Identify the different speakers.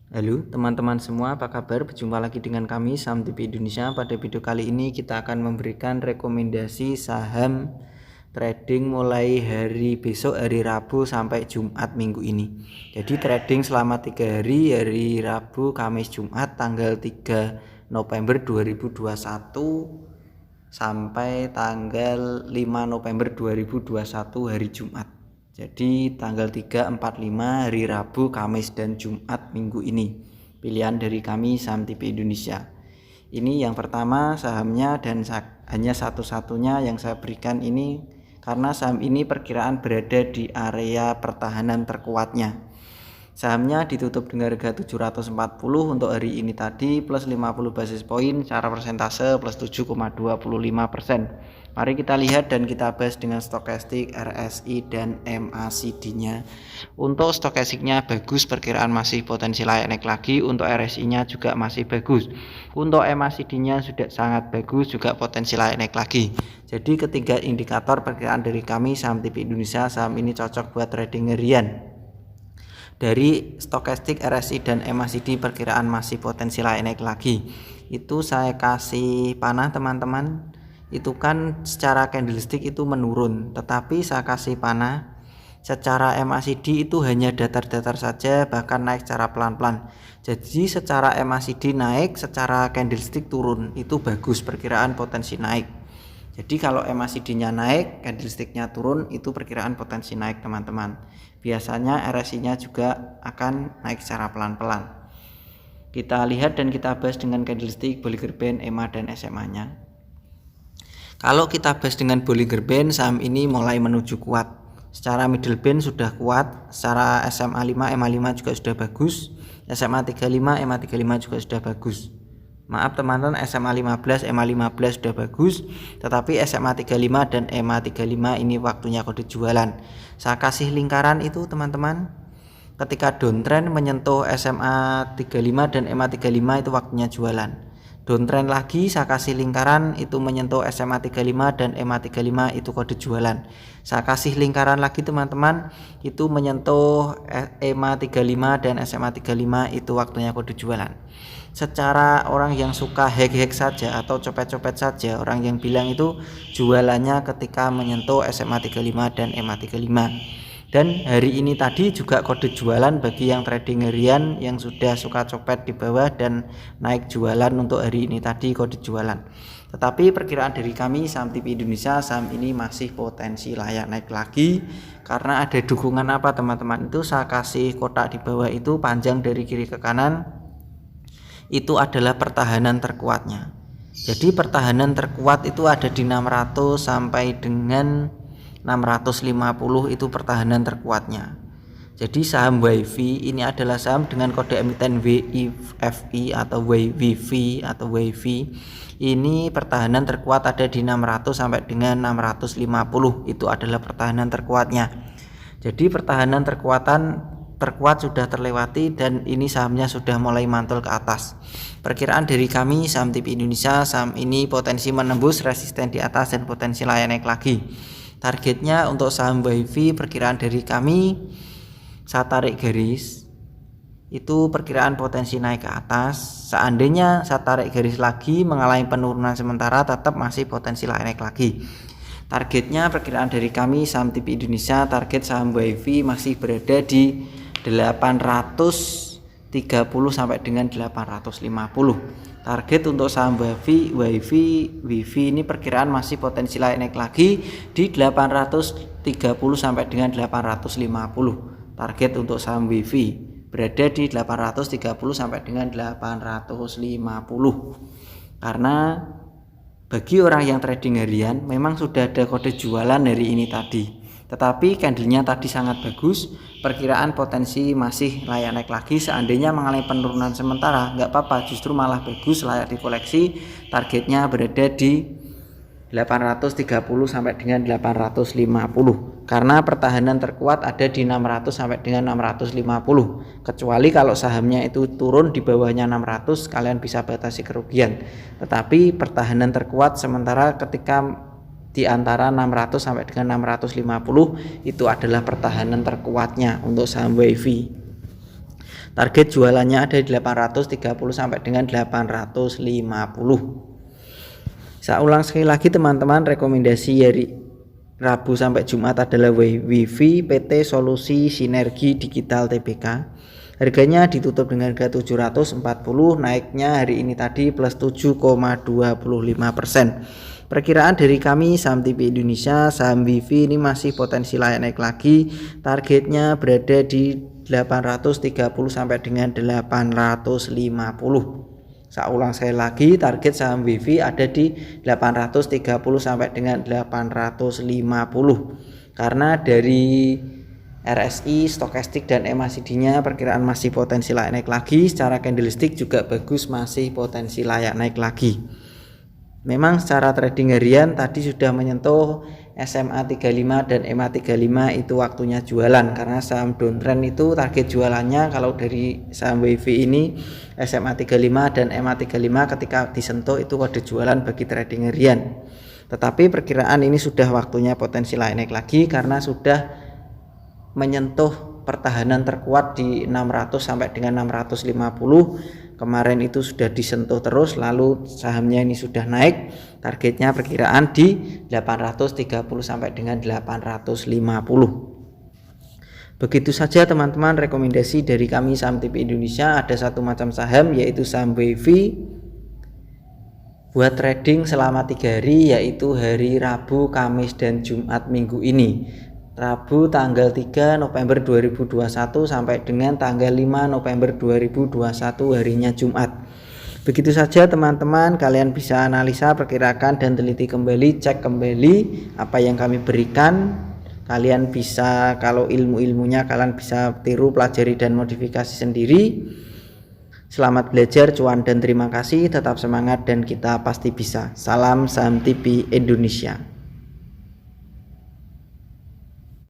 Speaker 1: Halo teman-teman semua, apa kabar? Berjumpa lagi dengan kami Saham TV Indonesia. Pada video kali ini kita akan memberikan rekomendasi saham trading mulai hari besok, hari Rabu sampai Jumat minggu ini. Jadi trading selama 3 hari Rabu, Kamis, Jumat tanggal 3 November 2021 sampai tanggal 5 November 2021 hari Jumat. Jadi tanggal 3, 4, 5 hari Rabu, Kamis, dan Jumat minggu ini. Pilihan dari kami Saham TV Indonesia. Ini yang pertama sahamnya dan hanya satu-satunya yang saya berikan ini karena saham ini perkiraan berada di area pertahanan terkuatnya. Sahamnya ditutup dengan harga 740 untuk hari ini tadi plus 50 basis poin secara persentase plus 7,25%. Mari kita lihat dan kita bahas dengan stokastik, RSI dan MACD-nya. Untuk stokastiknya bagus, perkiraan masih potensi layak naik lagi. Untuk RSI-nya juga masih bagus. Untuk MACD-nya sudah sangat bagus, juga potensi layak naik lagi. Jadi ketiga indikator perkiraan dari kami Saham TV Indonesia, saham ini cocok buat trading harian. Dari stokastik, RSI dan MACD perkiraan masih potensi naik lagi. Itu saya kasih panah teman-teman. Itu kan secara candlestick itu menurun, tetapi saya kasih panah secara MACD itu hanya datar-datar saja, bahkan naik secara pelan-pelan. Jadi secara MACD naik, secara candlestick turun. Itu bagus, perkiraan potensi naik. Jadi kalau MACD-nya naik, candlestick-nya turun, itu perkiraan potensi naik teman-teman. Biasanya RSI-nya juga akan naik secara pelan-pelan. Kita lihat dan kita bahas dengan candlestick, Bollinger Band, EMA dan SMA-nya. Kalau kita bahas dengan Bollinger Band, saham ini mulai menuju kuat. Secara middle band sudah kuat, secara SMA 5, EMA 5 juga sudah bagus, SMA 35, EMA 35 juga sudah bagus. Maaf teman-teman, SMA 15, EMA 15 sudah bagus, tetapi SMA 35 dan EMA 35 ini waktunya kode jualan. Saya kasih lingkaran itu teman-teman. Ketika downtrend menyentuh SMA 35 dan EMA 35 itu waktunya jualan. Downtrend lagi saya kasih lingkaran itu menyentuh SMA 35 dan EMA 35 itu kode jualan. Saya kasih lingkaran lagi teman-teman, itu menyentuh EMA 35 dan SMA 35 itu waktunya kode jualan. Secara orang yang suka hack-hack saja atau copet-copet saja, orang yang bilang itu jualannya ketika menyentuh SMA 35 dan EMA 35. Dan hari ini tadi juga kode jualan bagi yang trading harian yang sudah suka copet di bawah dan naik jualan untuk hari ini tadi kode jualan. Tetapi perkiraan dari kami Saham TV Indonesia, saham ini masih potensi layak naik lagi karena ada dukungan apa teman-teman, itu saya kasih kotak di bawah itu panjang dari kiri ke kanan, itu adalah pertahanan terkuatnya. Jadi pertahanan terkuat itu ada di 600 sampai dengan 650 itu pertahanan terkuatnya. Jadi saham WIFI ini adalah saham dengan kode emiten WIFI atau WIFI atau WIFI. Ini pertahanan terkuat ada di 600 sampai dengan 650, itu adalah pertahanan terkuatnya. Jadi pertahanan terkuat sudah terlewati dan ini sahamnya sudah mulai mantul ke atas. Perkiraan dari kami Saham TV Indonesia, saham ini potensi menembus resisten di atas dan potensi layak naik lagi. Targetnya untuk saham WIFI perkiraan dari kami, saya tarik garis, itu perkiraan potensi naik ke atas. Seandainya saya tarik garis lagi mengalami penurunan sementara, tetap masih potensi naik lagi. Targetnya perkiraan dari kami Saham TV Indonesia, target saham WIFI masih berada di 830 sampai dengan 850. Target untuk saham WIFI ini perkiraan masih potensi naik lagi di 830 sampai dengan 850. Target untuk saham WIFI berada di 830 sampai dengan 850. Karena bagi orang yang trading harian memang sudah ada kode jualan hari ini tadi. Tetapi candlenya tadi sangat bagus, perkiraan potensi masih layak naik lagi. Seandainya mengalami penurunan sementara nggak apa-apa, justru malah bagus, layak dikoleksi. Targetnya berada di 830 sampai dengan 850 karena pertahanan terkuat ada di 600 sampai dengan 650. Kecuali kalau sahamnya itu turun di bawahnya 600, kalian bisa batasi kerugian. Tetapi pertahanan terkuat sementara ketika di antara 600 sampai dengan 650 itu adalah pertahanan terkuatnya untuk saham WIFI. Target jualannya ada di 830 sampai dengan 850. Saya ulang sekali lagi teman-teman, rekomendasi hari Rabu sampai Jumat adalah WiFi PT Solusi Sinergi Digital Tbk. Harganya ditutup dengan harga 740, naiknya hari ini tadi plus 7,25%. Perkiraan dari kami saham TV Indonesia, saham WiFi ini masih potensi layak naik lagi. Targetnya berada di 830 sampai dengan 850. Saya ulang sekali lagi, target saham WiFi ada di 830 sampai dengan 850. Karena dari RSI, stokastik dan MACD-nya perkiraan masih potensi layak naik lagi. Secara candlestick juga bagus, masih potensi layak naik lagi. Memang secara trading harian tadi sudah menyentuh SMA 35 dan EMA 35, itu waktunya jualan karena saham downtrend itu target jualannya kalau dari saham WiFi ini SMA 35 dan EMA 35 ketika disentuh itu kode jualan bagi trading harian. Tetapi perkiraan ini sudah waktunya potensi naik lagi karena sudah menyentuh pertahanan terkuat di 600 sampai dengan 650. Kemarin itu sudah disentuh terus, lalu sahamnya ini sudah naik. Targetnya perkiraan di 830 sampai dengan 850. Begitu saja teman-teman rekomendasi dari kami saham TV Indonesia. Ada satu macam saham yaitu saham WiFi buat trading selama 3 hari, yaitu hari Rabu, Kamis dan Jumat minggu ini. Rabu tanggal 3 November 2021 sampai dengan tanggal 5 November 2021 harinya Jumat. Begitu saja teman-teman, kalian bisa analisa, perkirakan dan teliti kembali, cek kembali apa yang kami berikan. Kalian bisa, kalau ilmu-ilmunya kalian bisa tiru, pelajari dan modifikasi sendiri. Selamat belajar, cuan dan terima kasih, tetap semangat dan kita pasti bisa. Salam Saham TV Indonesia.